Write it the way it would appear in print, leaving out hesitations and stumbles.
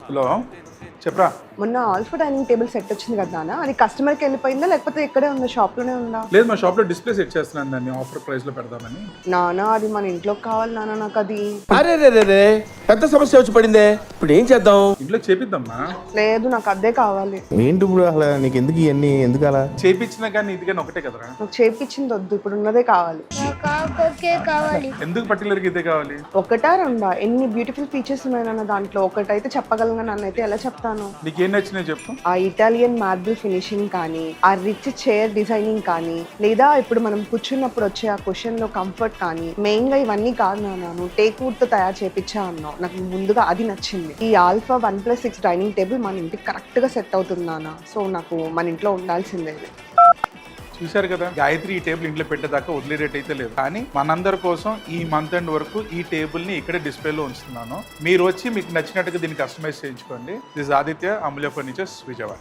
Hello చెప్పరా. మొన్న alpha dining table set వచ్చింది కదా నాన్న, అది కస్టమర్కి వెళ్ళిపోయిందా లేకపోతే ఇక్కడే ఉందా, షాప్లోనే ఉందా? లేదు, మా షాప్లో డిస్ప్లే సెట్ చేస్తున్నాను, దాన్ని ఆఫర్ ప్రైస్లో పెడదామని. నాన్న అది మన ఇంట్లోకి కావాలి నాన్న, నాకు అది. అరే రే రే రే, పెద్ద సమస్య వచ్చి పడిందే, ఇప్పుడు ఏం చేద్దాం? ఇంట్లో చేపిద్దామా? లేదు నాకు అదే కావాలి. ఏంటి ఇప్పుడు అసలు నీకు ఎందుకు ఇవన్నీ, ఎందుకు అలా? చేపించినా కానీ ఇది కానీ ఒకటే కదరా. నాకు చేపించింది వద్దు, ఇప్పుడు ఉన్నదే కావాలి. ఎందుకు పర్టికులర్గా ఇదే కావాలి? ఒకటా రెండా, ఎన్ని బ్యూటిఫుల్ ఫీచర్స్ ఉన్నాయి నాన్న దాంట్లో. ఒకటైతే చెప్పగలను, నన్నైతే ఎలా చెప్తాను? నీకేం నచ్చినాయి చెప్పు. ఆ ఇటాలియన్ మార్బుల్ ఫినిషింగ్ కానీ, ఆ రిచ్ చైర్ డిజైనింగ్ కానీ, లేదా ఇప్పుడు మనం కూర్చున్నప్పుడు వచ్చే ఆ కుషన్ లో కంఫర్ట్ కానీ, మెయిన్ గా ఇవన్నీ కాదు నాన్న, నువ్వు టేక్ వుడ్ తో తయారు చేపించా అన్నావు, నాకు ముందుగా అది నచ్చింది. ఈ ఆల్ఫా 1+6 డైనింగ్ టేబుల్ మన ఇంటికి కరెక్ట్ గా సెట్ అవుతుంది నాన్న. సో నాకు మన ఇంట్లో ఉండాల్సిందే. చూశారు కదా, గాయత్రి ఈ టేబుల్ ఇంట్లో పెట్టేదాకా వదిలే రేట్ అయితే లేదు, కానీ మనందరి కోసం ఈ మంత్ ఎండ్ వరకు ఈ టేబుల్ ని ఇక్కడే డిస్ప్లేలో ఉంచుతున్నాను. మీరు వచ్చి మీకు నచ్చినట్టుగా దీన్ని కస్టమైజ్ చేయించుకోండి. This Aditya, Amulya furnitures, Vijayawada.